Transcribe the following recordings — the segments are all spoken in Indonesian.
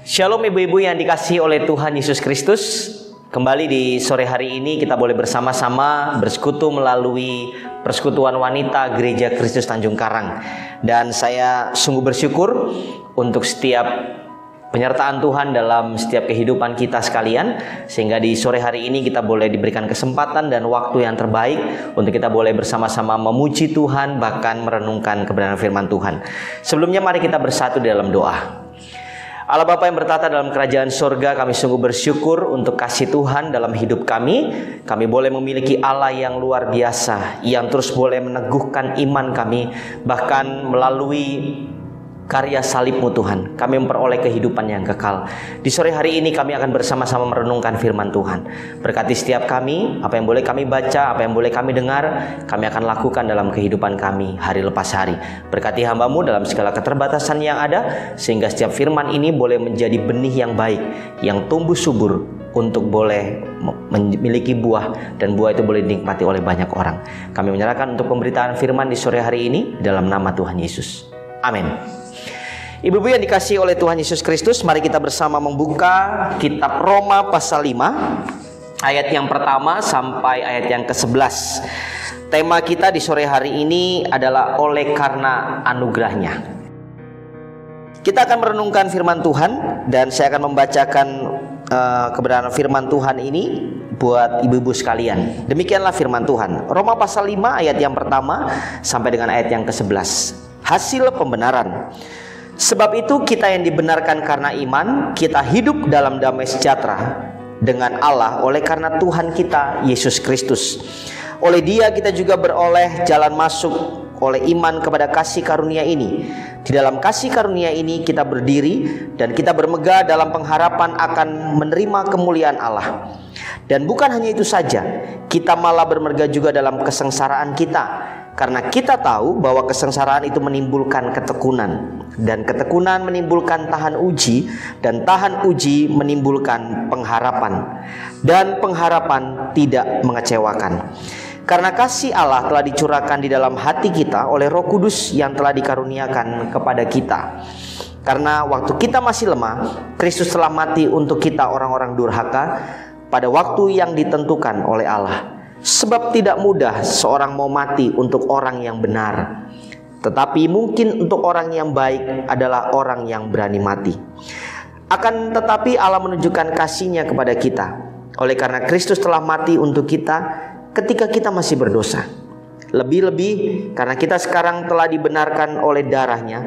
Shalom ibu-ibu yang dikasihi oleh Tuhan Yesus Kristus. Kembali di sore hari ini kita boleh bersama-sama bersekutu melalui persekutuan wanita Gereja Kristus Tanjung Karang. Dan saya sungguh bersyukur untuk setiap penyertaan Tuhan dalam setiap kehidupan kita sekalian, sehingga di sore hari ini kita boleh diberikan kesempatan dan waktu yang terbaik untuk kita boleh bersama-sama memuji Tuhan, bahkan merenungkan kebenaran firman Tuhan. Sebelumnya mari kita bersatu di dalam doa. Allah Bapa yang bertata dalam kerajaan surga, kami sungguh bersyukur untuk kasih Tuhan dalam hidup kami. Kami boleh memiliki Allah yang luar biasa, yang terus boleh meneguhkan iman kami, bahkan melalui karya salib-Mu Tuhan, kami memperoleh kehidupan yang kekal. Di sore hari ini kami akan bersama-sama merenungkan firman Tuhan. Berkati setiap kami, apa yang boleh kami baca, apa yang boleh kami dengar, kami akan lakukan dalam kehidupan kami hari lepas hari. Berkati hamba-Mu dalam segala keterbatasan yang ada, sehingga setiap firman ini boleh menjadi benih yang baik, yang tumbuh subur untuk boleh memiliki buah, dan buah itu boleh dinikmati oleh banyak orang. Kami menyerahkan untuk pemberitaan firman di sore hari ini dalam nama Tuhan Yesus. Amin. Ibu-ibu yang dikasihi oleh Tuhan Yesus Kristus, mari kita bersama membuka kitab Roma pasal 5 ayat yang pertama sampai ayat yang ke-11. Tema kita di sore hari ini adalah oleh karena anugerahnya. Kita akan merenungkan firman Tuhan, dan saya akan membacakan kebenaran firman Tuhan ini buat ibu-ibu sekalian. Demikianlah firman Tuhan, Roma pasal 5 ayat yang pertama sampai dengan ayat yang ke-11. Hasil pembenaran. Sebab itu kita yang dibenarkan karena iman, kita hidup dalam damai sejahtera dengan Allah oleh karena Tuhan kita Yesus Kristus. Oleh Dia kita juga beroleh jalan masuk oleh iman kepada kasih karunia ini. Di dalam kasih karunia ini kita berdiri dan kita bermegah dalam pengharapan akan menerima kemuliaan Allah. Dan bukan hanya itu saja, kita malah bermegah juga dalam kesengsaraan kita. Karena kita tahu bahwa kesengsaraan itu menimbulkan ketekunan, dan ketekunan menimbulkan tahan uji, dan tahan uji menimbulkan pengharapan, dan pengharapan tidak mengecewakan. Karena kasih Allah telah dicurahkan di dalam hati kita oleh Roh Kudus yang telah dikaruniakan kepada kita. Karena waktu kita masih lemah, Kristus telah mati untuk kita orang-orang durhaka pada waktu yang ditentukan oleh Allah. Sebab tidak mudah seorang mau mati untuk orang yang benar, tetapi mungkin untuk orang yang baik adalah orang yang berani mati. Akan tetapi Allah menunjukkan kasih-Nya kepada kita oleh karena Kristus telah mati untuk kita ketika kita masih berdosa. Lebih-lebih karena kita sekarang telah dibenarkan oleh darah-Nya,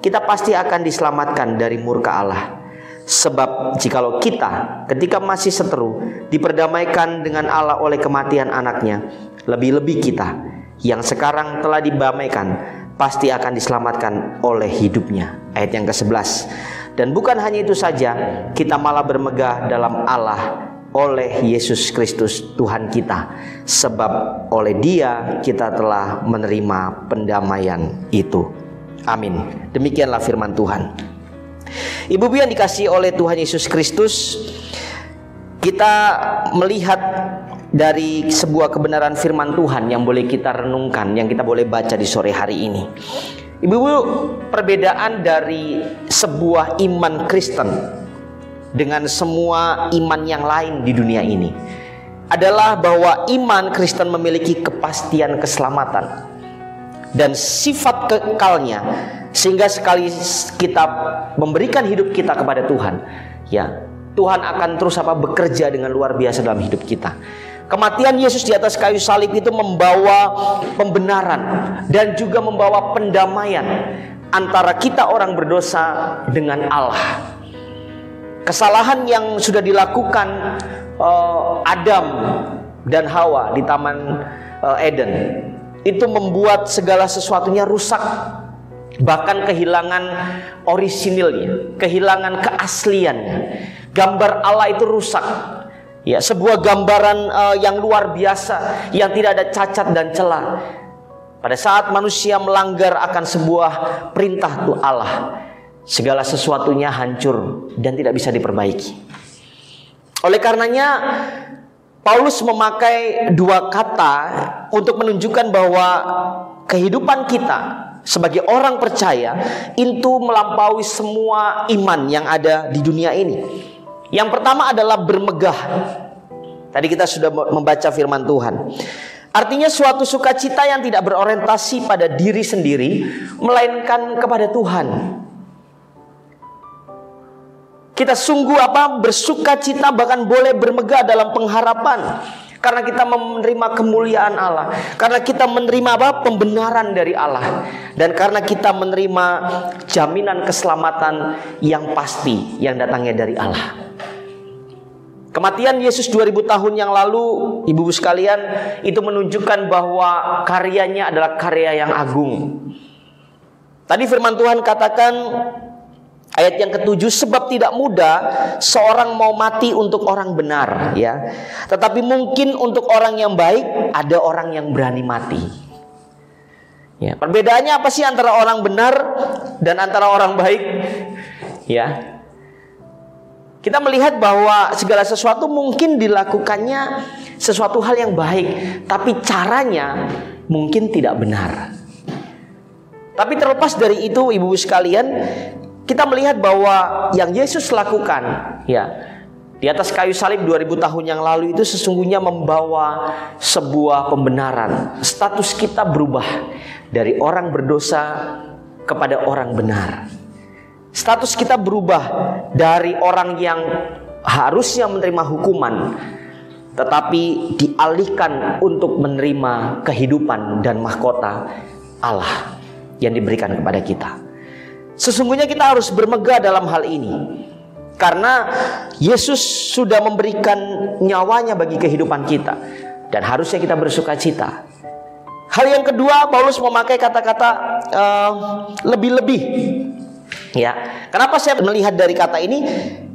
kita pasti akan diselamatkan dari murka Allah. Sebab jikalau kita ketika masih seteru diperdamaikan dengan Allah oleh kematian anaknya, lebih-lebih kita yang sekarang telah didamaikan pasti akan diselamatkan oleh hidupnya. Ayat yang ke-11. Dan bukan hanya itu saja, kita malah bermegah dalam Allah oleh Yesus Kristus Tuhan kita. Sebab oleh Dia kita telah menerima pendamaian itu. Amin. Demikianlah firman Tuhan. Ibu-ibu yang dikasihi oleh Tuhan Yesus Kristus, kita melihat dari sebuah kebenaran firman Tuhan yang boleh kita renungkan, yang kita boleh baca di sore hari ini. Ibu-ibu, perbedaan dari sebuah iman Kristen dengan semua iman yang lain di dunia ini adalah bahwa iman Kristen memiliki kepastian keselamatan dan sifat kekalnya, sehingga sekali kita memberikan hidup kita kepada Tuhan, ya, Tuhan akan terus bekerja dengan luar biasa dalam hidup kita. Kematian Yesus di atas kayu salib itu membawa pembenaran dan juga membawa pendamaian antara kita orang berdosa dengan Allah. Kesalahan yang sudah dilakukan Adam dan Hawa di Taman Eden itu membuat segala sesuatunya rusak, bahkan kehilangan orisinilnya, kehilangan keasliannya. Gambar Allah itu rusak, ya, sebuah gambaran yang luar biasa, yang tidak ada cacat dan celah. Pada saat manusia melanggar akan sebuah perintah Tuhan Allah, segala sesuatunya hancur dan tidak bisa diperbaiki. Oleh karenanya Paulus memakai dua kata untuk menunjukkan bahwa kehidupan kita sebagai orang percaya itu melampaui semua iman yang ada di dunia ini. Yang pertama adalah bermegah. Tadi kita sudah membaca firman Tuhan. Artinya suatu sukacita yang tidak berorientasi pada diri sendiri, melainkan kepada Tuhan. Kita sungguh bersukacita, bahkan boleh bermegah dalam pengharapan. Karena kita menerima kemuliaan Allah. Karena kita menerima pembenaran dari Allah. Dan karena kita menerima jaminan keselamatan yang pasti yang datangnya dari Allah. Kematian Yesus 2000 tahun yang lalu, ibu-ibu sekalian, itu menunjukkan bahwa karyanya adalah karya yang agung. Tadi firman Tuhan katakan, ayat yang ke-7, sebab tidak mudah seorang mau mati untuk orang benar, ya. Tetapi mungkin untuk orang yang baik ada orang yang berani mati. Ya, perbedaannya apa sih antara orang benar dan antara orang baik? Ya. Kita melihat bahwa segala sesuatu mungkin dilakukannya sesuatu hal yang baik, tapi caranya mungkin tidak benar. Tapi terlepas dari itu, ibu-ibu sekalian, kita melihat bahwa yang Yesus lakukan, ya, di atas kayu salib 2000 tahun yang lalu itu sesungguhnya membawa sebuah pembenaran. Status kita berubah dari orang berdosa kepada orang benar. Status kita berubah dari orang yang harusnya menerima hukuman, tetapi dialihkan untuk menerima kehidupan dan mahkota Allah yang diberikan kepada kita. Sesungguhnya kita harus bermegah dalam hal ini, karena Yesus sudah memberikan nyawanya bagi kehidupan kita, dan harusnya kita bersukacita. Hal yang kedua, Paulus memakai kata-kata lebih-lebih. Ya, kenapa saya melihat dari kata ini?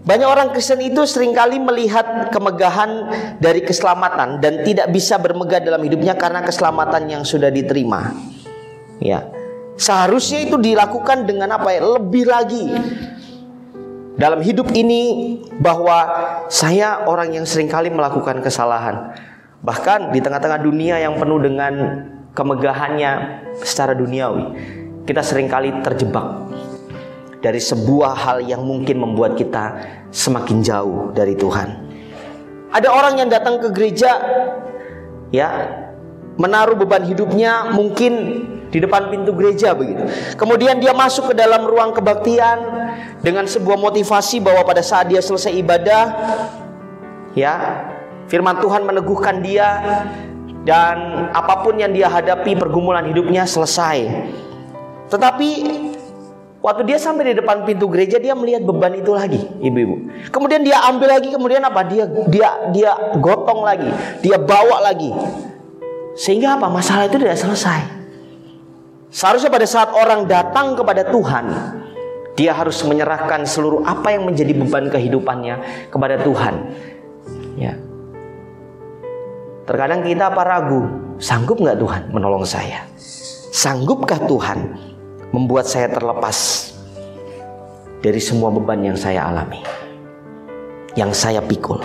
Banyak orang Kristen itu seringkali melihat kemegahan dari keselamatan dan tidak bisa bermegah dalam hidupnya karena keselamatan yang sudah diterima. Ya, seharusnya itu dilakukan dengan lebih lagi dalam hidup ini, bahwa saya orang yang seringkali melakukan kesalahan. Bahkan di tengah-tengah dunia yang penuh dengan kemegahannya secara duniawi, kita seringkali terjebak dari sebuah hal yang mungkin membuat kita semakin jauh dari Tuhan. Ada orang yang datang ke gereja, ya, menaruh beban hidupnya mungkin di depan pintu gereja begitu. Kemudian dia masuk ke dalam ruang kebaktian dengan sebuah motivasi bahwa pada saat dia selesai ibadah, ya, firman Tuhan meneguhkan dia, dan apapun yang dia hadapi, pergumulan hidupnya selesai. Tetapi waktu dia sampai di depan pintu gereja, dia melihat beban itu lagi, ibu-ibu. Kemudian dia ambil lagi, kemudian Dia gotong lagi, dia bawa lagi. Sehingga masalah itu tidak selesai. Seharusnya pada saat orang datang kepada Tuhan, dia harus menyerahkan seluruh apa yang menjadi beban kehidupannya kepada Tuhan. Ya. Terkadang kita ragu, sanggup nggak Tuhan menolong saya? Sanggupkah Tuhan membuat saya terlepas dari semua beban yang saya alami, yang saya pikul?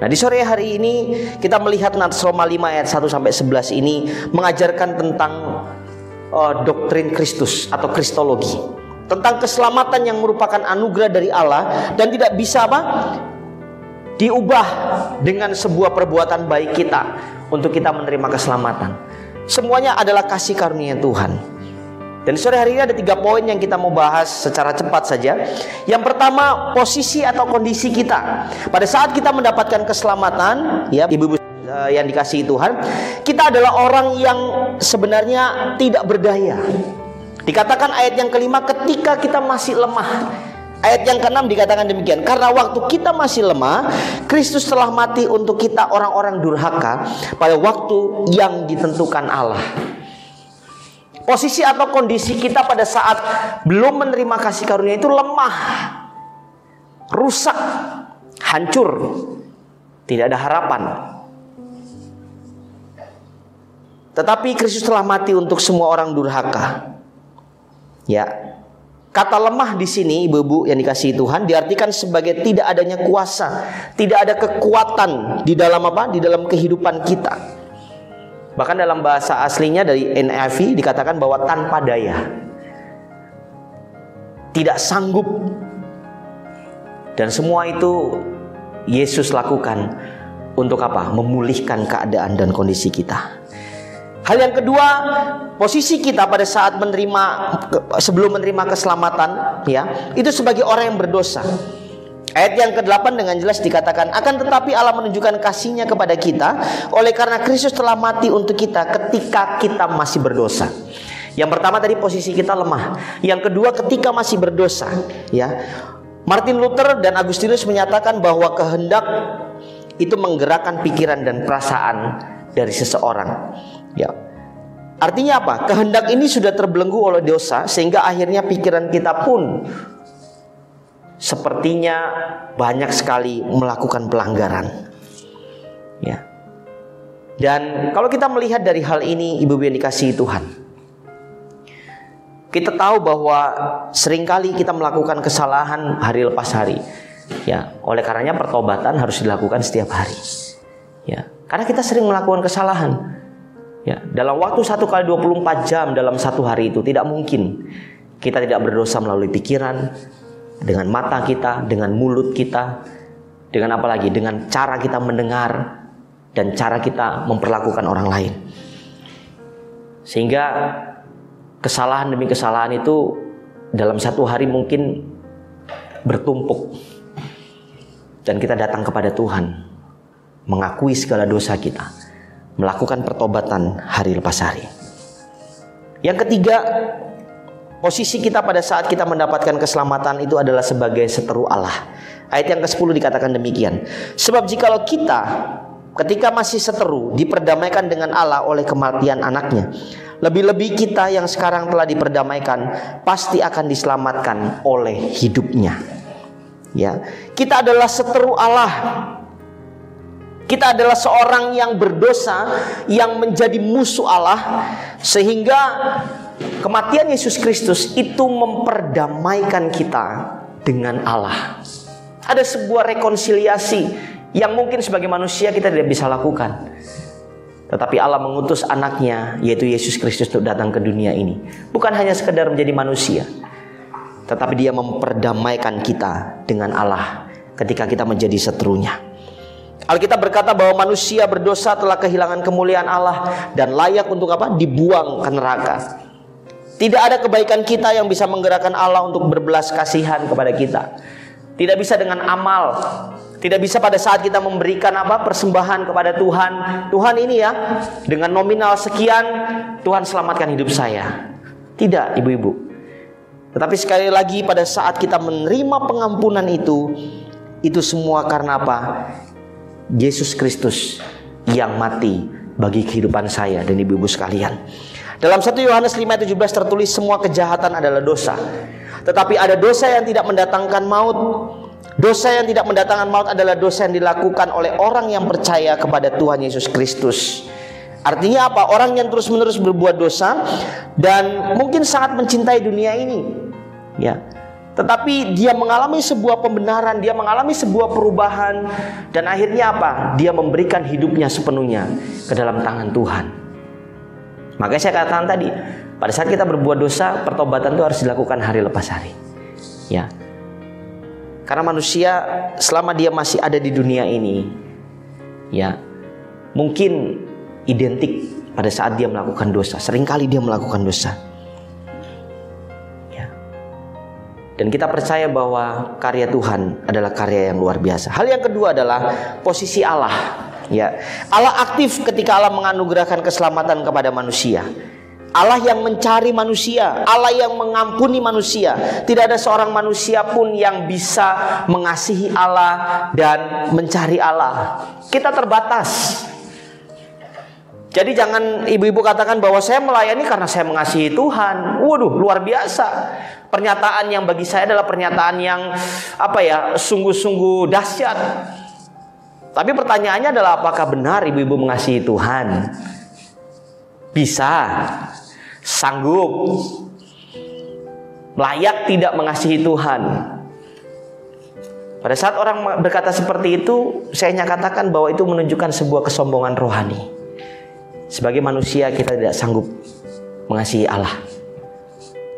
Nah, di sore hari ini kita melihat Nats Roma 5 ayat 1-11 ini mengajarkan tentang doktrin Kristus atau kristologi, tentang keselamatan yang merupakan anugerah dari Allah dan tidak bisa diubah dengan sebuah perbuatan baik kita untuk kita menerima keselamatan. Semuanya adalah kasih karunia Tuhan. Dan sore hari ini ada 3 poin yang kita mau bahas secara cepat saja. Yang pertama, posisi atau kondisi kita pada saat kita mendapatkan keselamatan, ya, ibu-ibu yang dikasihi Tuhan, kita adalah orang yang sebenarnya tidak berdaya. Dikatakan ayat yang kelima, ketika kita masih lemah. Ayat yang ke-6 dikatakan demikian, karena waktu kita masih lemah, Kristus telah mati untuk kita orang-orang durhaka pada waktu yang ditentukan Allah. Posisi atau kondisi kita pada saat belum menerima kasih karunia itu lemah, rusak, hancur, tidak ada harapan. Tetapi Kristus telah mati untuk semua orang durhaka. Ya, kata lemah di sini, ibu-ibu yang dikasihi Tuhan, diartikan sebagai tidak adanya kuasa, tidak ada kekuatan di dalam Di dalam kehidupan kita. Bahkan dalam bahasa aslinya dari NIV dikatakan bahwa tanpa daya, tidak sanggup. Dan semua itu Yesus lakukan untuk apa? Memulihkan keadaan dan kondisi kita. Hal yang kedua, posisi kita pada saat sebelum menerima keselamatan, ya, itu sebagai orang yang berdosa. Ayat yang ke-8 dengan jelas dikatakan, akan tetapi Allah menunjukkan kasih-Nya kepada kita oleh karena Kristus telah mati untuk kita ketika kita masih berdosa. Yang pertama tadi posisi kita lemah. Yang kedua ketika masih berdosa, ya. Martin Luther dan Agustinus menyatakan bahwa kehendak itu menggerakkan pikiran dan perasaan dari seseorang, ya. Artinya apa? Kehendak ini sudah terbelenggu oleh dosa sehingga akhirnya pikiran kita pun sepertinya banyak sekali melakukan pelanggaran, ya. Dan kalau kita melihat dari hal ini, ibu-ibu yang dikasihi Tuhan, kita tahu bahwa seringkali kita melakukan kesalahan hari lepas hari, ya. Oleh karenanya pertobatan harus dilakukan setiap hari, ya. Karena kita sering melakukan kesalahan, ya. Dalam waktu 1x24 jam dalam satu hari itu tidak mungkin kita tidak berdosa melalui pikiran, dengan mata kita, dengan mulut kita, dengan apa lagi? Dengan cara kita mendengar dan cara kita memperlakukan orang lain. Sehingga kesalahan demi kesalahan itu dalam satu hari mungkin bertumpuk. Dan kita datang kepada Tuhan, mengakui segala dosa kita, melakukan pertobatan hari lepas hari. Yang ketiga, posisi kita pada saat kita mendapatkan keselamatan itu adalah sebagai seteru Allah. Ayat yang ke-10 dikatakan demikian. Sebab jikalau kita ketika masih seteru diperdamaikan dengan Allah oleh kematian anaknya, lebih-lebih kita yang sekarang telah diperdamaikan pasti akan diselamatkan oleh hidupnya. Ya, kita adalah seteru Allah. Kita adalah seorang yang berdosa, yang menjadi musuh Allah, sehingga kematian Yesus Kristus itu memperdamaikan kita dengan Allah. Ada sebuah rekonsiliasi yang mungkin sebagai manusia kita tidak bisa lakukan. Tetapi Allah mengutus anaknya, yaitu Yesus Kristus, untuk datang ke dunia ini. Bukan hanya sekedar menjadi manusia, tetapi dia memperdamaikan kita dengan Allah ketika kita menjadi seterunya. Alkitab berkata bahwa manusia berdosa telah kehilangan kemuliaan Allah dan layak untuk apa? Dibuang ke neraka. Tidak ada kebaikan kita yang bisa menggerakkan Allah untuk berbelas kasihan kepada kita. Tidak bisa dengan amal. Tidak bisa pada saat kita memberikan apa? Persembahan kepada Tuhan. Tuhan ini ya, dengan nominal sekian, Tuhan selamatkan hidup saya. Tidak, ibu-ibu. Tetapi sekali lagi pada saat kita menerima pengampunan itu semua karena apa? Yesus Kristus yang mati bagi kehidupan saya dan ibu-ibu sekalian. Dalam 1 Yohanes 5:17 tertulis semua kejahatan adalah dosa. Tetapi ada dosa yang tidak mendatangkan maut. Dosa yang tidak mendatangkan maut adalah dosa yang dilakukan oleh orang yang percaya kepada Tuhan Yesus Kristus. Artinya apa? Orang yang terus-menerus berbuat dosa dan mungkin sangat mencintai dunia ini, ya. Tetapi dia mengalami sebuah pembenaran, dia mengalami sebuah perubahan, dan akhirnya apa? Dia memberikan hidupnya sepenuhnya ke dalam tangan Tuhan. Makanya saya katakan tadi, pada saat kita berbuat dosa, pertobatan itu harus dilakukan hari lepas hari, ya. Karena manusia selama dia masih ada di dunia ini, ya, mungkin identik pada saat dia melakukan dosa. Seringkali dia melakukan dosa. Dan kita percaya bahwa karya Tuhan adalah karya yang luar biasa. Hal yang kedua adalah posisi Allah. Ya, Allah aktif ketika Allah menganugerahkan keselamatan kepada manusia. Allah yang mencari manusia, Allah yang mengampuni manusia. Tidak ada seorang manusia pun yang bisa mengasihi Allah dan mencari Allah. Kita terbatas. Jadi jangan ibu-ibu katakan bahwa saya melayani karena saya mengasihi Tuhan. Waduh, luar biasa. Pernyataan yang bagi saya adalah pernyataan yang sungguh-sungguh dahsyat. Tapi pertanyaannya adalah apakah benar ibu-ibu mengasihi Tuhan? Bisa, sanggup, layak tidak mengasihi Tuhan? Pada saat orang berkata seperti itu, saya katakan bahwa itu menunjukkan sebuah kesombongan rohani. Sebagai manusia kita tidak sanggup mengasihi Allah.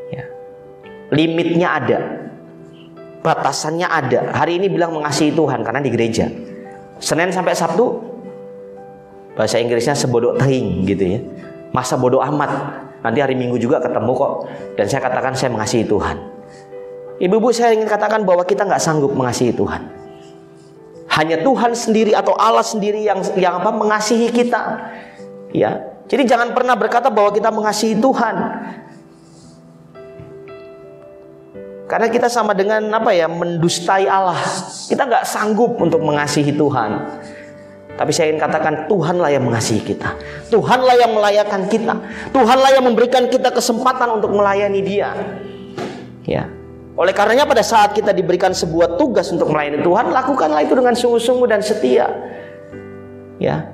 Ya. Limitnya ada, batasannya ada. Hari ini bilang mengasihi Tuhan karena di gereja. Senin sampai Sabtu, bahasa Inggrisnya sebodoh teing gitu ya. Masa bodoh amat. Nanti hari Minggu juga ketemu kok. Dan saya katakan saya mengasihi Tuhan. Ibu-ibu, saya ingin katakan bahwa kita nggak sanggup mengasihi Tuhan. Hanya Tuhan sendiri atau Allah sendiri yang mengasihi kita. Ya. Jadi jangan pernah berkata bahwa kita mengasihi Tuhan. Karena kita sama dengan mendustai Allah. Kita nggak sanggup untuk mengasihi Tuhan. Tapi saya ingin katakan Tuhanlah yang mengasihi kita. Tuhanlah yang melayakan kita. Tuhanlah yang memberikan kita kesempatan untuk melayani Dia. Ya. Oleh karenanya pada saat kita diberikan sebuah tugas untuk melayani Tuhan, lakukanlah itu dengan sungguh-sungguh dan setia. Ya.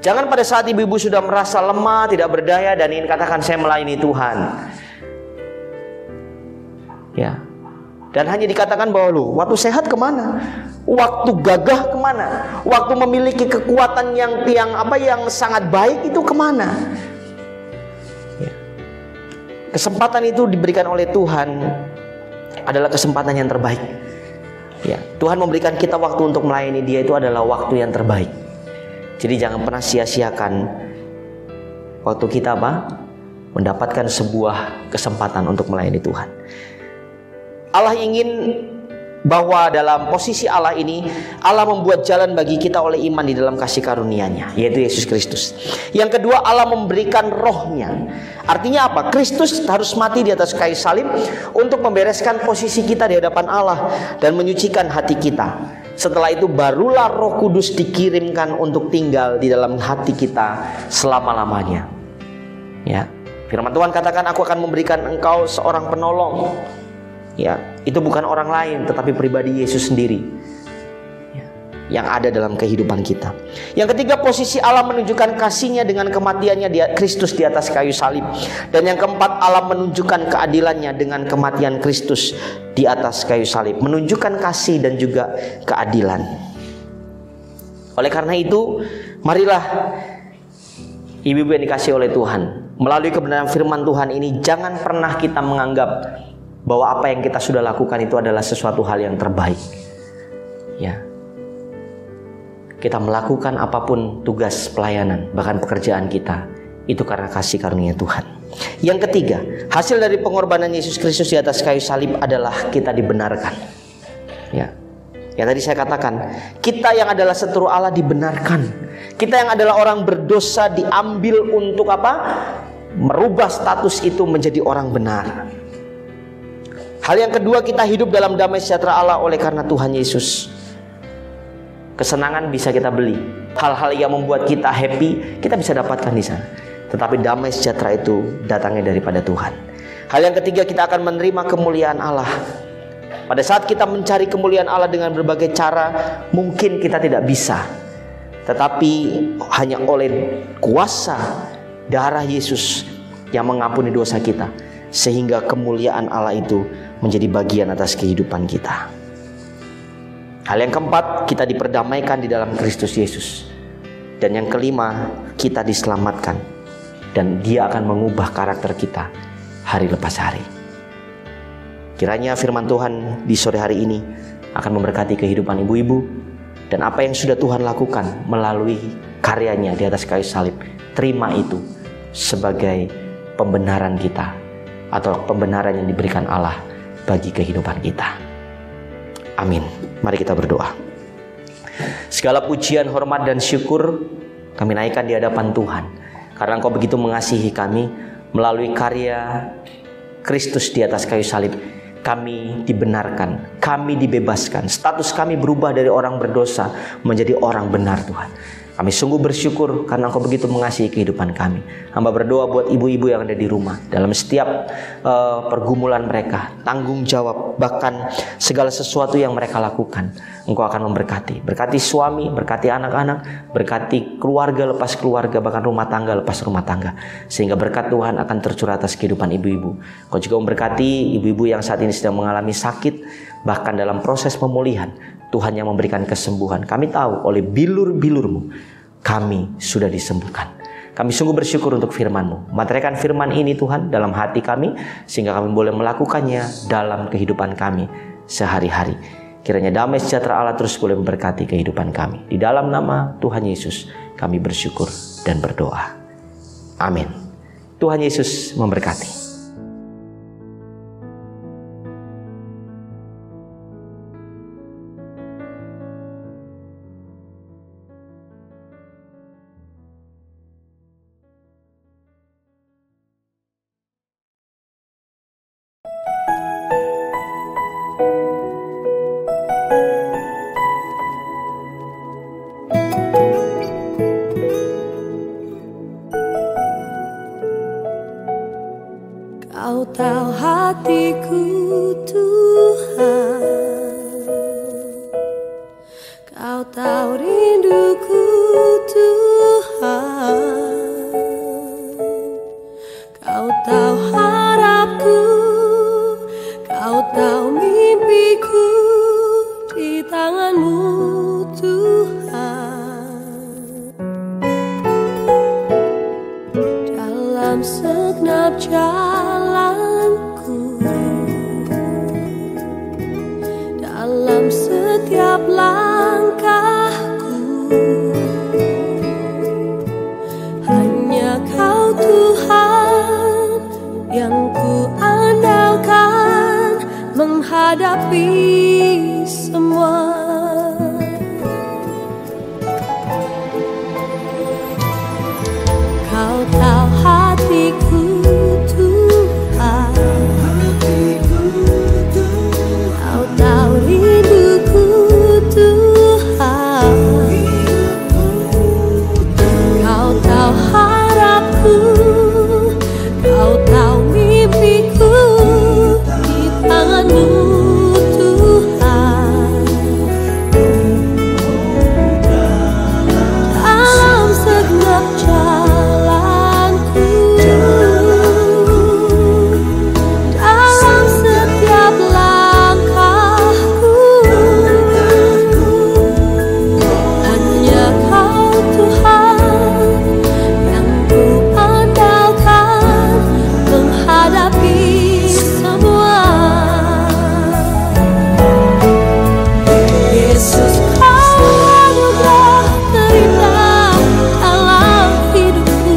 Jangan pada saat ibu-ibu sudah merasa lemah, tidak berdaya dan ingin katakan saya melayani Tuhan. Ya. Dan hanya dikatakan bahwa waktu sehat kemana? Waktu gagah kemana? Waktu memiliki kekuatan yang sangat baik itu kemana? Kesempatan itu diberikan oleh Tuhan adalah kesempatan yang terbaik. Ya, Tuhan memberikan kita waktu untuk melayani Dia itu adalah waktu yang terbaik. Jadi jangan pernah sia-siakan waktu kita mendapatkan sebuah kesempatan untuk melayani Tuhan. Allah ingin bahwa dalam posisi Allah ini, Allah membuat jalan bagi kita oleh iman di dalam kasih karunia-Nya, yaitu Yesus Kristus. Yang kedua, Allah memberikan roh-Nya. Artinya apa? Kristus harus mati di atas kayu salib untuk membereskan posisi kita di hadapan Allah dan menyucikan hati kita. Setelah itu barulah Roh Kudus dikirimkan untuk tinggal di dalam hati kita selama-lamanya. Ya, firman Tuhan katakan, aku akan memberikan engkau seorang penolong. Ya, itu bukan orang lain tetapi pribadi Yesus sendiri yang ada dalam kehidupan kita. Yang ketiga, posisi Allah menunjukkan kasih-Nya dengan kematiannya Kristus di atas kayu salib. Dan yang keempat, Allah menunjukkan keadilannya dengan kematian Kristus di atas kayu salib. Menunjukkan kasih dan juga keadilan. Oleh karena itu, marilah ibu-ibu yang dikasihi oleh Tuhan, melalui kebenaran firman Tuhan ini, jangan pernah kita menganggap bahwa apa yang kita sudah lakukan itu adalah sesuatu hal yang terbaik. Ya. Kita melakukan apapun tugas pelayanan, bahkan pekerjaan kita, itu karena kasih karunia Tuhan. Yang ketiga, hasil dari pengorbanan Yesus Kristus di atas kayu salib adalah kita dibenarkan. Ya. Yang tadi saya katakan, kita yang adalah seteru Allah dibenarkan. Kita yang adalah orang berdosa diambil untuk merubah status itu menjadi orang benar. Hal yang kedua, kita hidup dalam damai sejahtera Allah oleh karena Tuhan Yesus. Kesenangan bisa kita beli. Hal-hal yang membuat kita happy, kita bisa dapatkan di sana. Tetapi damai sejahtera itu datangnya daripada Tuhan. Hal yang ketiga, kita akan menerima kemuliaan Allah. Pada saat kita mencari kemuliaan Allah dengan berbagai cara, mungkin kita tidak bisa. Tetapi hanya oleh kuasa darah Yesus yang mengampuni dosa kita, sehingga kemuliaan Allah itu menjadi bagian atas kehidupan kita. Hal yang keempat, kita diperdamaikan di dalam Kristus Yesus. Dan yang kelima, kita diselamatkan. Dan Dia akan mengubah karakter kita hari lepas hari. Kiranya firman Tuhan di sore hari ini akan memberkati kehidupan ibu-ibu. Dan apa yang sudah Tuhan lakukan melalui karya-Nya di atas kayu salib, terima itu sebagai pembenaran kita, atau pembenaran yang diberikan Allah bagi kehidupan kita. Amin. Mari kita berdoa. Segala pujian, hormat dan syukur kami naikkan di hadapan Tuhan, karena Engkau begitu mengasihi kami. Melalui karya Kristus di atas kayu salib, kami dibenarkan, kami dibebaskan. Status kami berubah dari orang berdosa menjadi orang benar, Tuhan. Kami sungguh bersyukur karena Engkau begitu mengasihi kehidupan kami. Hamba berdoa buat ibu-ibu yang ada di rumah, dalam setiap pergumulan mereka, tanggung jawab, bahkan segala sesuatu yang mereka lakukan, Engkau akan memberkati. Berkati suami, berkati anak-anak, berkati keluarga lepas keluarga, bahkan rumah tangga lepas rumah tangga. Sehingga berkat Tuhan akan tercurah atas kehidupan ibu-ibu. Engkau juga memberkati ibu-ibu yang saat ini sedang mengalami sakit, bahkan dalam proses pemulihan, Tuhan yang memberikan kesembuhan. Kami tahu oleh bilur-bilur-Mu kami sudah disembuhkan. Kami sungguh bersyukur untuk firman-Mu. Materikan firman ini Tuhan dalam hati kami, sehingga kami boleh melakukannya dalam kehidupan kami sehari-hari. Kiranya damai sejahtera Allah terus boleh memberkati kehidupan kami. Di dalam nama Tuhan Yesus kami bersyukur dan berdoa. Amin. Tuhan Yesus memberkati. Kau tahu hatiku Tuhan, Kau tahu rinduku Tuhan, Kau tahu harapku, Kau tahu mimpiku di tangan-Mu Tuhan. Dalam segenap jalanku, dalam setiap langkahku, hanya Kau Tuhan yang ku andalkan menghadapi semua. Kau tahu hatiku Tuhan, Kau tahu rinduku Tuhan, Kau tahu harapku, Kau tahu mimpiku di tangan-Mu Tuhan. Dalam segenap jalanku, dalam setiap langkahku, hanya Kau Tuhan yang ku andalkan menghadapi semua. Yesus, Kau anugerah terindah dalam hidupku.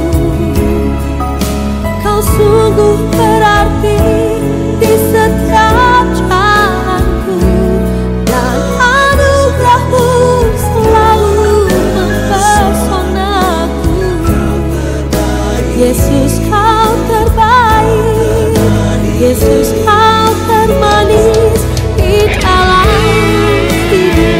Kau sungguh berarti di setiap jalanku, dan anugerah-Mu selalu mempesonaku. Yesus, Kau terbaik, Yesus, Kau termanis di dalam hidupku.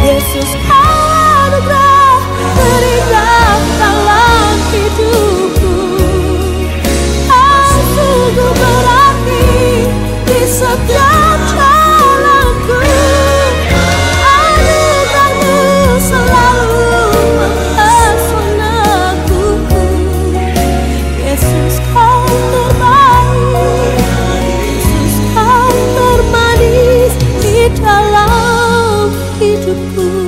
Yesus, Kau anugerah terindah dalam hidupku. Kau sungguh berarti di setiap jalanku. Anugerah-Mu selalu mempesonaku. Yesus, Kau terbaik, Yesus, Kau termanis di dalam hidupku.